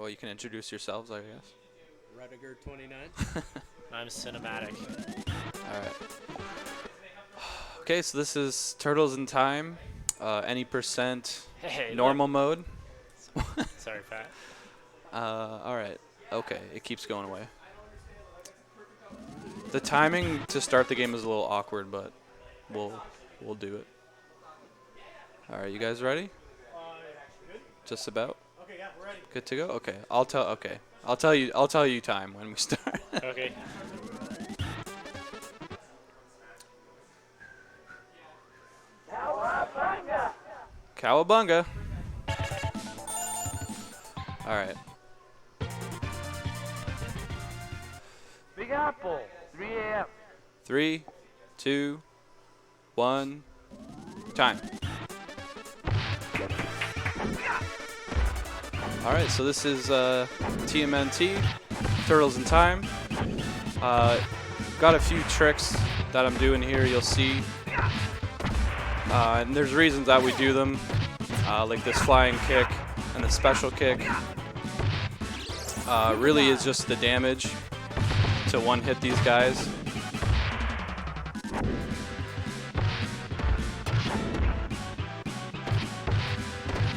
well, you can introduce yourselves, I guess. Rediger 29. I'm cinematic. All right. Okay, so this is Turtles in Time, any percent Hey, normal mode. Sorry, Pat. All right. Okay, it keeps going away. The timing to start the game is a little awkward, but we'll do it. All right, you guys ready? Just about. Okay, yeah, we're ready. Good to go. Okay, I'll tell. Okay, I'll tell you time when we start. Okay. Cowabunga. All right. Big Apple, 3 a.m. 3, 2, 1. Time. All right, so this is TMNT, Turtles in Time. Got a few tricks that I'm doing here, you'll see. And there's reasons that we do them, like this flying kick and the special kick. Really is just the damage to one-hit these guys.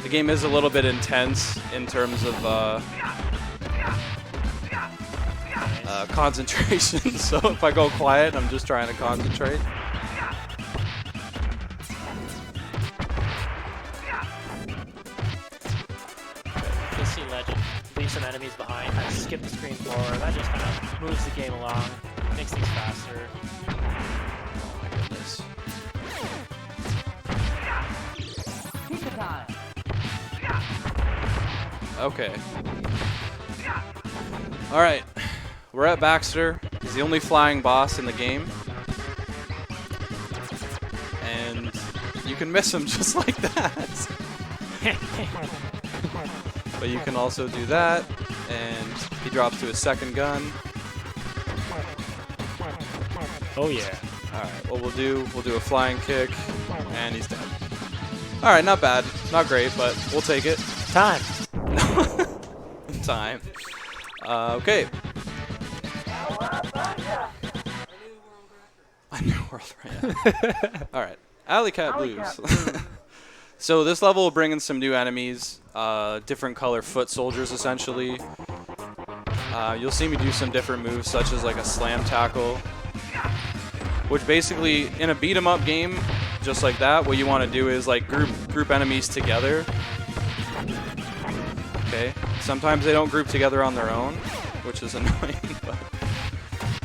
The game is a little bit intense in terms of concentration, so if I go quiet, I'm just trying to concentrate. You see Legend leave some enemies behind, kind of skip the screen forward. That just kind of moves the game along, makes things faster. Oh my goodness. Pizza time. Okay. Alright. We're at Baxter. He's the only flying boss in the game. And you can miss him just like that. But you can also do that. And he drops to his second gun. Oh yeah. Alright, what we'll do a flying kick. And he's dead. Alright, not bad. Not great, but we'll take it. Time. Time. Okay. A new world record. All right. Alley Cat Blues. So this level will bring in some new enemies, different color foot soldiers essentially. You'll see me do some different moves such as like a slam tackle, which basically in a beat 'em up game, just like that, what you want to do is like group enemies together. Okay. Sometimes they don't group together on their own, which is annoying, but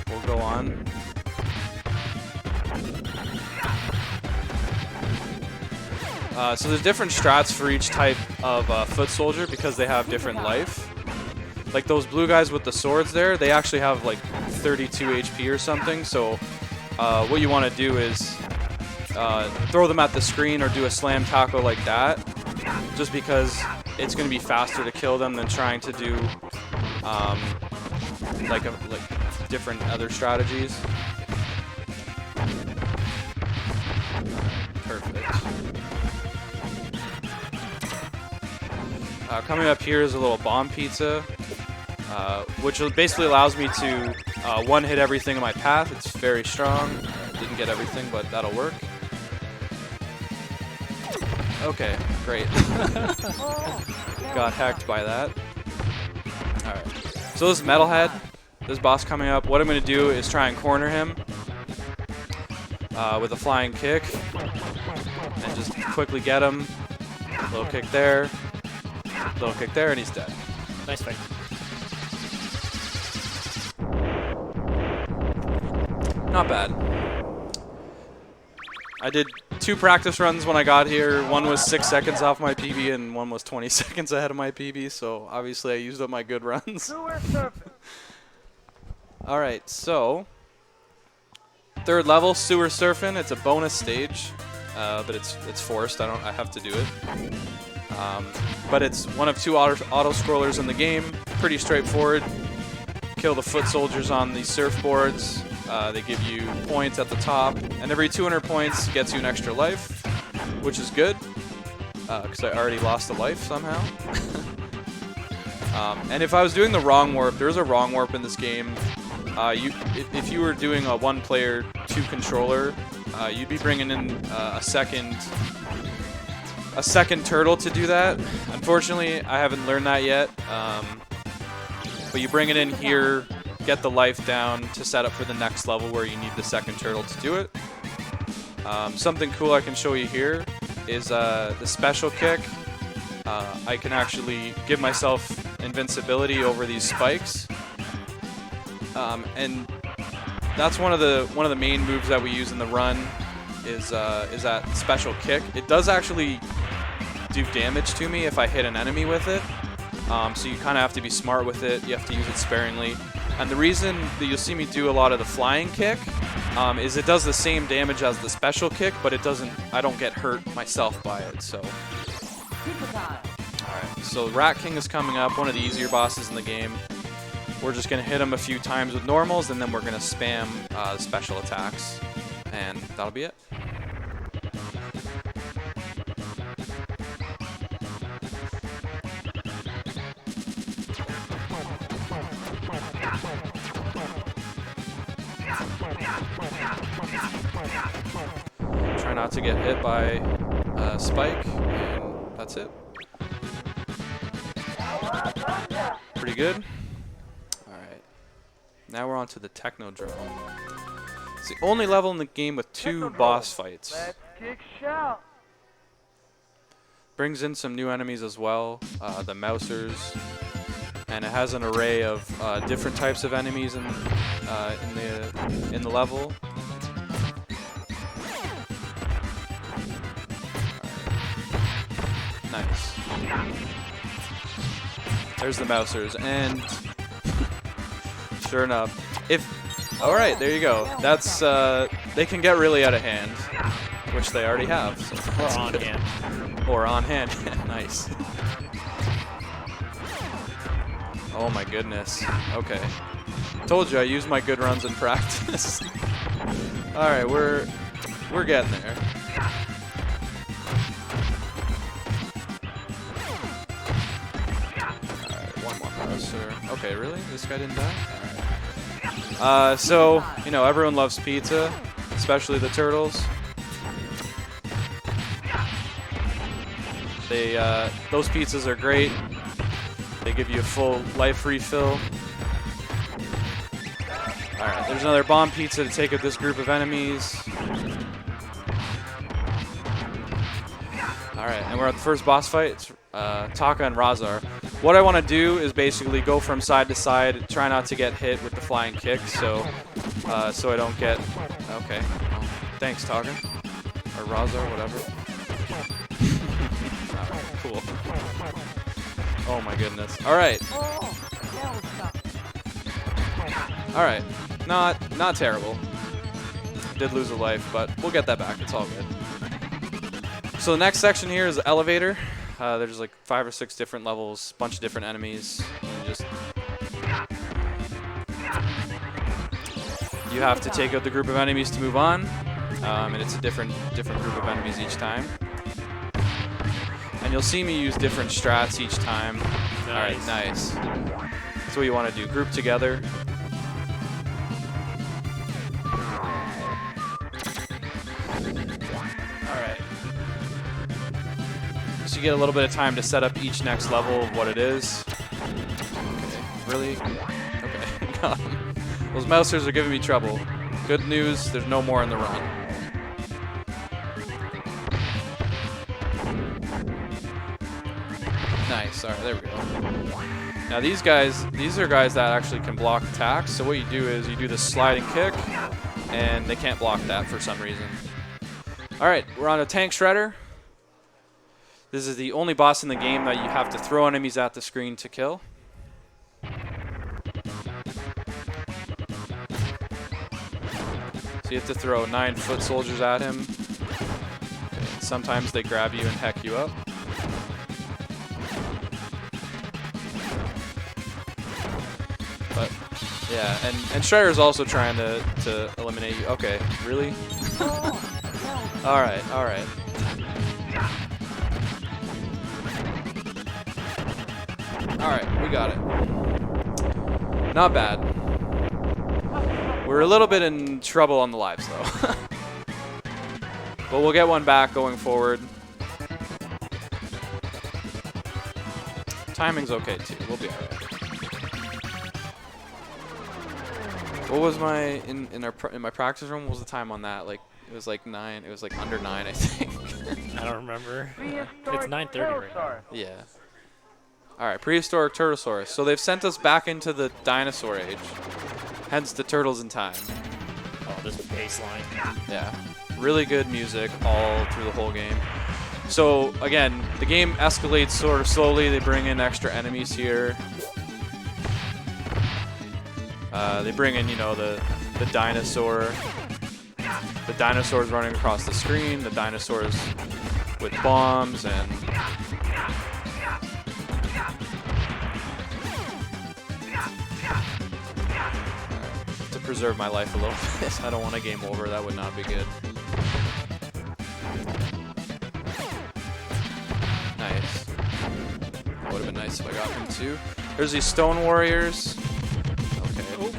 we'll go on. So there's different strats for each type of foot soldier because they have different life. Like those blue guys with the swords there, they actually have like 32 HP or something. So what you want to do is throw them at the screen or do a slam tackle like that, just because it's going to be faster to kill them than trying to do like different other strategies. Perfect. Coming up here is a little bomb pizza, which basically allows me to one-hit everything in my path. It's very strong. Didn't get everything, but that'll work. Okay, great. Got hacked by that. Alright. So this Metalhead, this boss coming up, what I'm going to do is try and corner him with a flying kick. And just quickly get him. Little kick there. Little kick there, and he's dead. Nice fight. Not bad. I did 2 practice runs when I got here. One was 6 seconds off my PB, and one was 20 seconds ahead of my PB, so obviously I used up my good runs. Alright, so 3rd level, Sewer Surfing. It's a bonus stage, but it's forced. I have to do it. But it's one of 2 auto-scrollers in the game. Pretty straightforward. Kill the foot soldiers on these surfboards. They give you points at the top, and every 200 points gets you an extra life, which is good, because I already lost a life somehow. And if I was doing the wrong warp, there's a wrong warp in this game. If you were doing a one-player, two-controller, you'd be bringing in a second turtle to do that. Unfortunately, I haven't learned that yet. But you bring it in here, get the life down to set up for the next level where you need the second turtle to do it. Something cool I can show you here is the special kick. I can actually give myself invincibility over these spikes, and that's one of the main moves that we use in the run is that special kick. It does actually do damage to me if I hit an enemy with it, so you kind of have to be smart with it. You have to use it sparingly, and the reason that you'll see me do a lot of the flying kick is it does the same damage as the special kick, but it doesn't. I don't get hurt myself by it, so. Alright, so Rat King is coming up, one of the easier bosses in the game. We're just going to hit him a few times with normals, and then we're going to spam special attacks. And that'll be it. Try not to get hit by Spike, and that's it. Pretty good. Alright. Now we're on to the Technodrome. It's the only level in the game with 2 boss fights. Let's kick shout. Brings in some new enemies as well, the Mousers. And it has an array of different types of enemies in the level. Nice. There's the Mousers, and sure enough, alright, there you go. That's, they can get really out of hand, which they already have. So Or on hand. Or on hand, nice. Oh my goodness, okay. Told you I use my good runs in practice. Alright, we're getting there. Okay, really? This guy didn't die? Alright. So, you know, everyone loves pizza, especially the turtles. Those pizzas are great. They give you a full life refill. Alright, there's another bomb pizza to take out this group of enemies. Alright, and we're at the first boss fight. It's Taka and Razar. What I want to do is basically go from side to side, try not to get hit with the flying kick, so I don't get... Okay. Oh, thanks, Taka. Or Razar, whatever. Alright, cool. Oh my goodness. Alright. Alright. Not terrible. Did lose a life, but we'll get that back. It's all good. So the next section here is the elevator. There's like 5 or 6 different levels, bunch of different enemies. You have to take out the group of enemies to move on, and it's a different group of enemies each time. And you'll see me use different strats each time. Nice. All right, nice. That's what you want to do. Group together. So you get a little bit of time to set up each next level of what it is. Okay, really? Okay, got him. Those Mousers are giving me trouble. Good news, there's no more in the run. Nice, alright, there we go. Now these are guys that actually can block attacks, so what you do is you do the sliding kick, and they can't block that for some reason. Alright, we're on a Tank Shredder. This is the only boss in the game that you have to throw enemies at the screen to kill. So you have to throw 9 foot soldiers at him. Okay, sometimes they grab you and heck you up. But yeah, and Shredder's also trying to eliminate you. Okay, really? Alright, alright. Alright, we got it. Not bad. We're a little bit in trouble on the lives, though. But we'll get one back going forward. Timing's okay, too. We'll be alright. What was my in my practice room? What was the time on that? Like it was like 9. It was like under 9, I think. I don't remember. It's Prehistoric 9:30 right now. Turtlesaurus. Yeah. All right, prehistoric Turtlesaurus. So they've sent us back into the dinosaur age. Hence the turtles in time. Oh, this baseline. Yeah. Really good music all through the whole game. So again, the game escalates sort of slowly. They bring in extra enemies here. They bring in, you know, the dinosaur. The dinosaurs running across the screen. The dinosaurs with bombs and. To preserve my life a little bit. I don't want a game over. That would not be good. Nice. That would have been nice if I got him too. There's these stone warriors. Okay.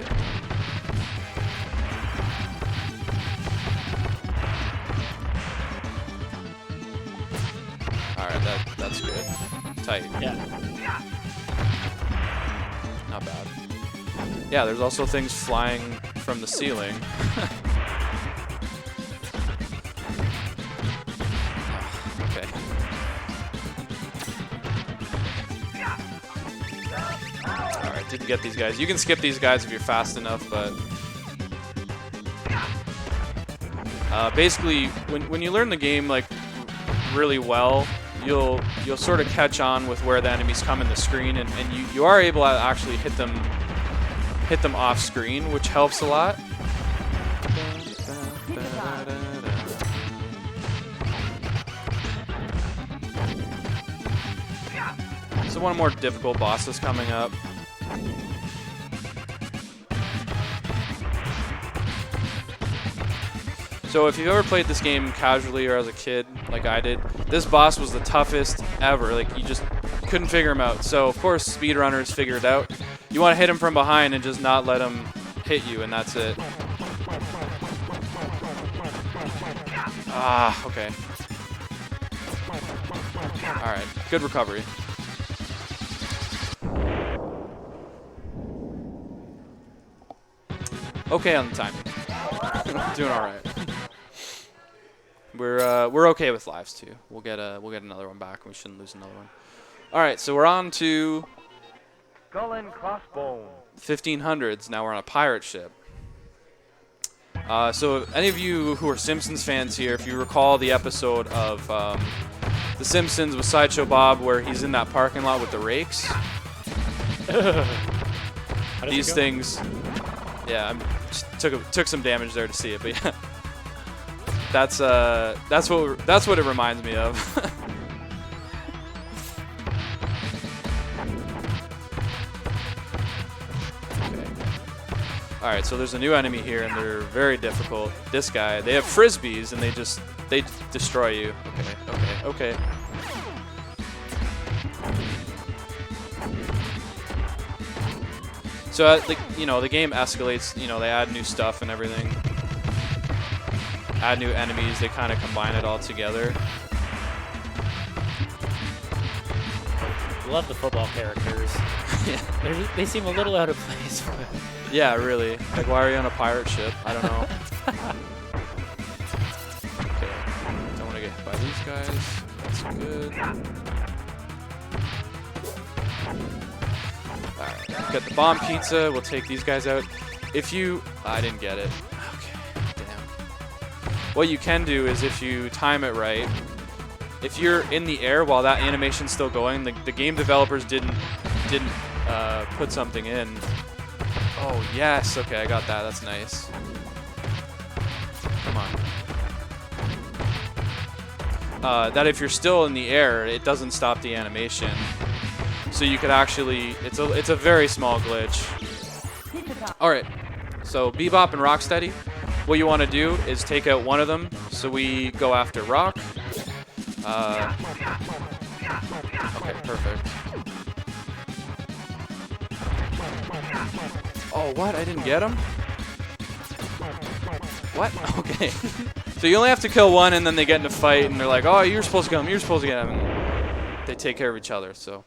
Alright, that's good. Tight. Yeah. Not bad. Yeah, there's also things flying from the ceiling. Okay. Alright, didn't get these guys. You can skip these guys if you're fast enough, but basically when you learn the game like really well, you'll sort of catch on with where the enemies come in the screen, and you are able to actually hit them off screen, which helps a lot. So one more difficult boss is coming up. So if you've ever played this game casually or as a kid, like I did, this boss was the toughest ever. Like, you just couldn't figure him out. So of course speedrunners figure it out. You want to hit him from behind and just not let him hit you, and that's it. Ah, okay. Alright, good recovery. Okay on the timing. Doing alright. We're okay with lives too. We'll get another one back. We shouldn't lose another one. Alright, so we're on to Skull and Crossbones. 1500s. Now we're on a pirate ship. So any of you who are Simpsons fans here, if you recall the episode of The Simpsons with Sideshow Bob where he's in that parking lot with the rakes. These things, yeah, took some damage there to see it, but yeah, that's what it reminds me of. Alright, so there's a new enemy here, and they're very difficult. This guy, they have frisbees, and they destroy you. Okay. So, the game escalates. You know, they add new stuff and everything. Add new enemies. They kind of combine it all together. Love the football characters. Yeah. They seem a little out of place. Yeah, really. Like, why are you on a pirate ship? I don't know. Okay. Don't want to get hit by these guys. That's good. Alright. Got the bomb pizza. We'll take these guys out. I didn't get it. Okay. Damn. What you can do is, if you time it right, if you're in the air while that animation's still going, the game developers didn't put something in. Oh, yes. Okay, I got that. That's nice. Come on. That if you're still in the air, it doesn't stop the animation. So you could actually... It's a very small glitch. Alright. So Bebop and Rocksteady, what you want to do is take out one of them. So we go after Rock. Okay, perfect. Oh, what? I didn't get him? What? Okay. So you only have to kill one, and then they get in a fight, and they're like, oh, you're supposed to get him, you're supposed to get him. And they take care of each other, so.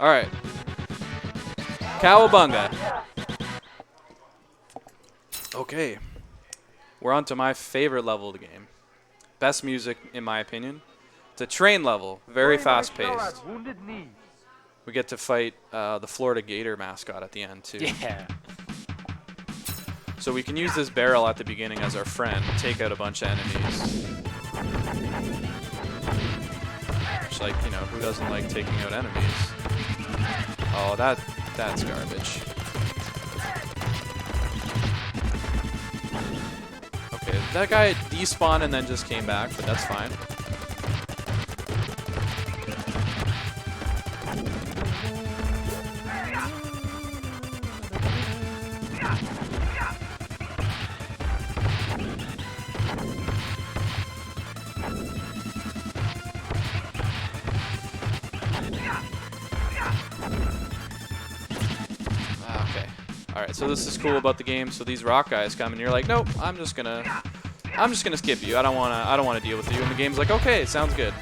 All right. Cowabunga. Okay. We're on to my favorite level of the game. Best music, in my opinion. It's a train level, very fast-paced. We get to fight the Florida Gator mascot at the end, too. Yeah. So we can use this barrel at the beginning as our friend, take out a bunch of enemies. Which, like, you know, who doesn't like taking out enemies? Oh, that's garbage. Okay, that guy despawned and then just came back, but that's fine. Alright, so this is cool about the game. So these rock guys come and you're like, nope, I'm just gonna skip you. I don't wanna deal with you. And the game's like, okay, sounds good.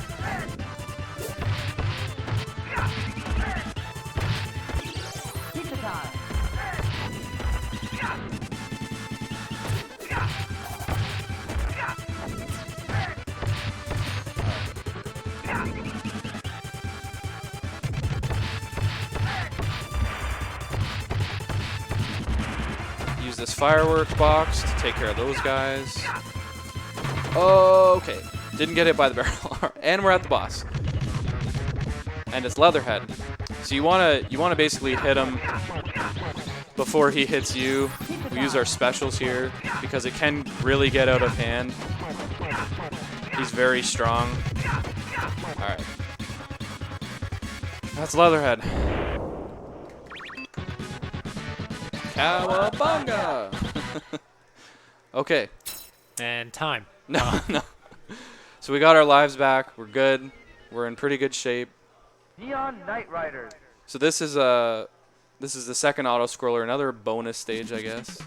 Use this fireworks box to take care of those guys. Okay, didn't get hit by the barrel, and we're at the boss. And it's Leatherhead. So you wanna basically hit him before he hits you. We use our specials here because it can really get out of hand. He's very strong. All right, that's Leatherhead. Cowabunga! Okay. And time. No, no. So we got our lives back. We're good. We're in pretty good shape. Neon Knight Riders. So this is the second auto scroller, another bonus stage, I guess.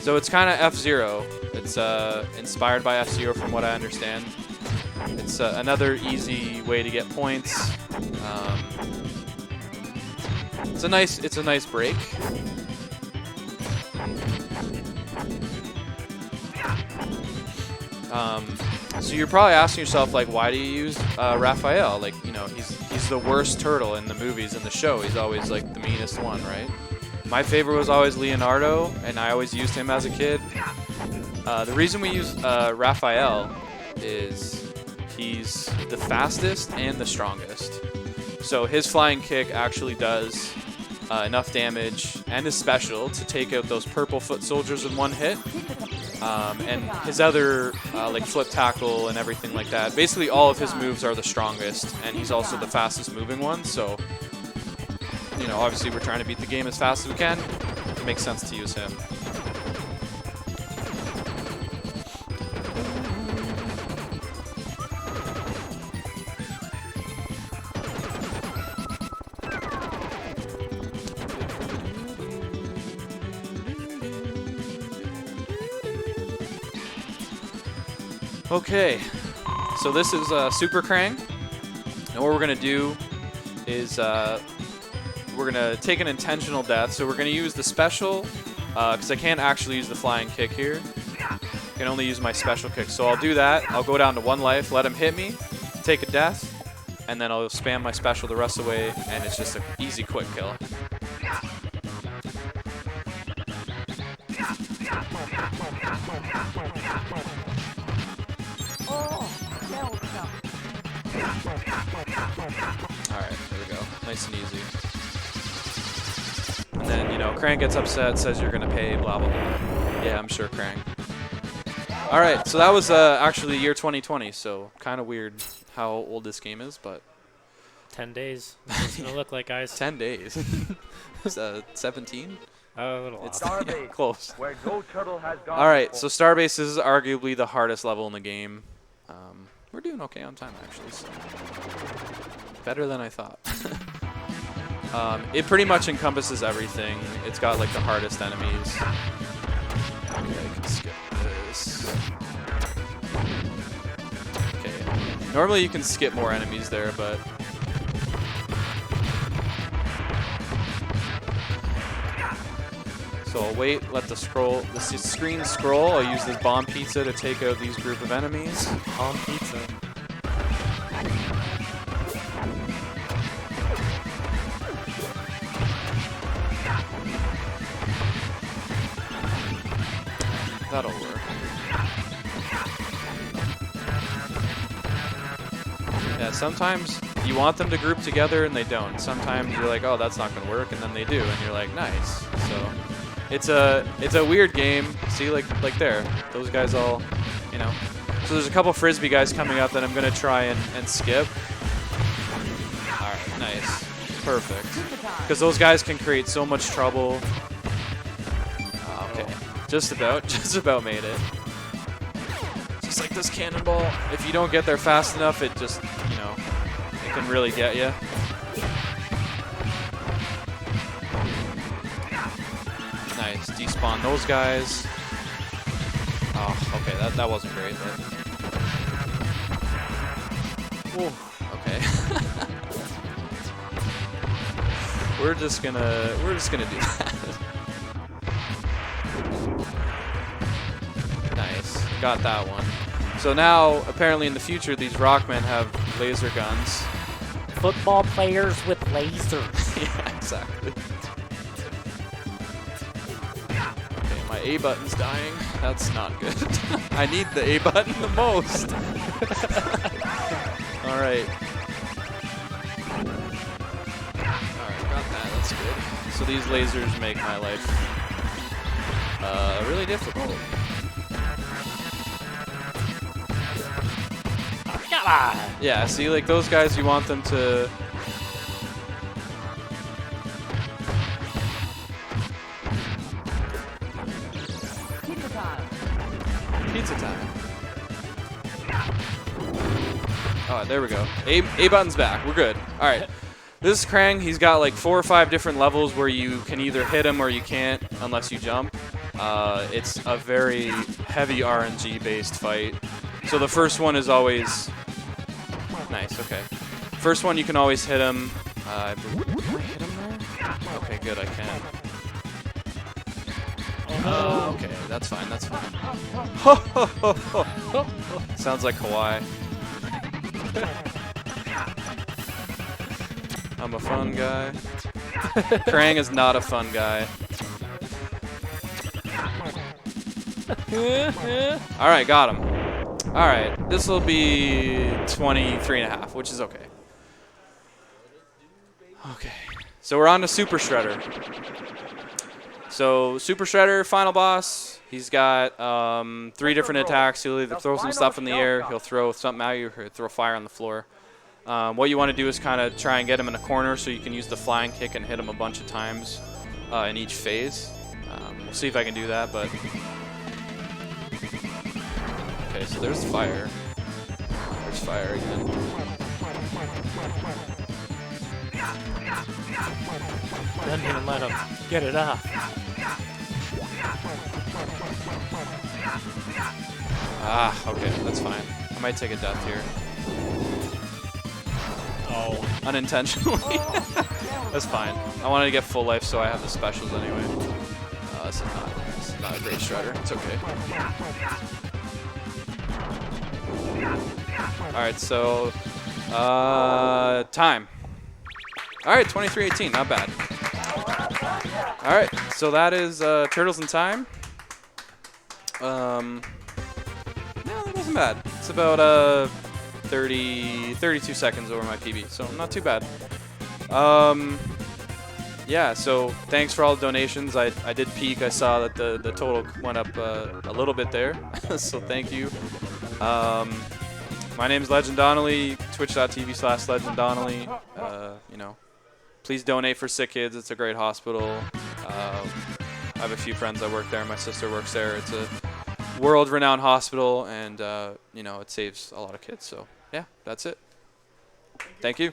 So it's kind of F-Zero. It's inspired by F-Zero from what I understand. It's another easy way to get points. It's a nice break. So you're probably asking yourself, like, why do you use Raphael? Like, you know, he's the worst turtle in the movies and the show. He's always like the meanest one, right? My favorite was always Leonardo, and I always used him as a kid. The reason we use Raphael is he's the fastest and the strongest. So his flying kick actually does enough damage and is special to take out those purple foot soldiers in one hit. And his other like flip tackle and everything like that. Basically all of his moves are the strongest, and he's also the fastest moving one. So, you know, obviously we're trying to beat the game as fast as we can. It makes sense to use him. Okay, so this is Super Krang, and what we're going to do is we're going to take an intentional death. So we're going to use the special, because I can't actually use the flying kick here. I can only use my special kick. So I'll do that. I'll go down to 1 life, let him hit me, take a death, and then I'll spam my special the rest of the way, and it's just an easy, quick kill. Alright, there we go. Nice and easy. And then, you know, Krang gets upset, says you're going to pay, blah, blah, blah. Yeah, I'm sure, Krang. Alright, so that was actually year 2020, so kind of weird how old this game is, but... 10 days. What's it going to look like, guys? 10 days. 17? A little It's off. Starbase, close. where Go Turtle has gone. Alright, so Starbase is arguably the hardest level in the game. We're doing okay on time, actually, so better than I thought. It pretty much encompasses everything. It's got like the hardest enemies. Okay, I can skip this. Okay. Normally you can skip more enemies there, but so I'll wait, let the screen scroll. I'll use this bomb pizza to take out these group of enemies. Bomb pizza. That'll work. Yeah, sometimes you want them to group together and they don't. Sometimes you're like, oh, that's not gonna work, and then they do, and you're like, nice. So it's a weird game. See, like there, those guys all, you know. So there's a couple frisbee guys coming up that I'm gonna try and skip. All right, nice, perfect. Because those guys can create so much trouble. Okay, just about made it. Just like this cannonball, if you don't get there fast enough, it just, you know, it can really get you. Nice, despawn those guys. Oh, okay, that wasn't great, but. Ooh, okay. we're just gonna do that. Nice, got that one. So now, apparently in the future, these rockmen have laser guns. Football players with lasers. Yeah, exactly. Okay, my A button's dying. That's not good. I need the A button the most. All right. All right, got that. That's good. So these lasers make my life really difficult. Come on. Yeah, see, like those guys, you want them to. Pizza time. Oh, there we go. A button's back. We're good. All right. This is Krang. He's got like 4 or 5 different levels where you can either hit him or you can't unless you jump. It's a very heavy RNG based fight. So the first one is always nice. Okay. First one you can always hit him. Can I hit him there? Okay, good. I can. Okay, that's fine. That's fine. Sounds like Hawaii. I'm a fun guy. Krang is not a fun guy. All right, got him. All right, this will be 23.5, which is okay. Okay, so we're on to Super Shredder. So Super Shredder, final boss. He's got 3 different attacks. He'll either throw some stuff in the air, he'll throw something at you, or he'll throw fire on the floor. What you want to do is kind of try and get him in a corner so you can use the flying kick and hit him a bunch of times in each phase. We'll see if I can do that, but... Okay, so there's fire. There's fire again. Didn't even let him get it up. Ah, okay, that's fine. I might take a death here. Oh. Unintentionally. That's fine. I wanted to get full life, so I have the specials anyway. This is not a great shredder. It's okay. Alright, so... time. Alright, 23:18, not bad. Alright, so that is Turtles in Time. No, that wasn't bad. It's about 32 seconds over my PB, so not too bad. Yeah, so thanks for all the donations. I did peek. I saw that the total went up a little bit there, so thank you. My name's Legend Donnelly, twitch.tv/Legend Donnelly. You know, please donate for sick kids. It's a great hospital. I have a few friends that work there. My sister works there. It's a world-renowned hospital, and you know, it saves a lot of kids. So yeah, that's it. Thank you.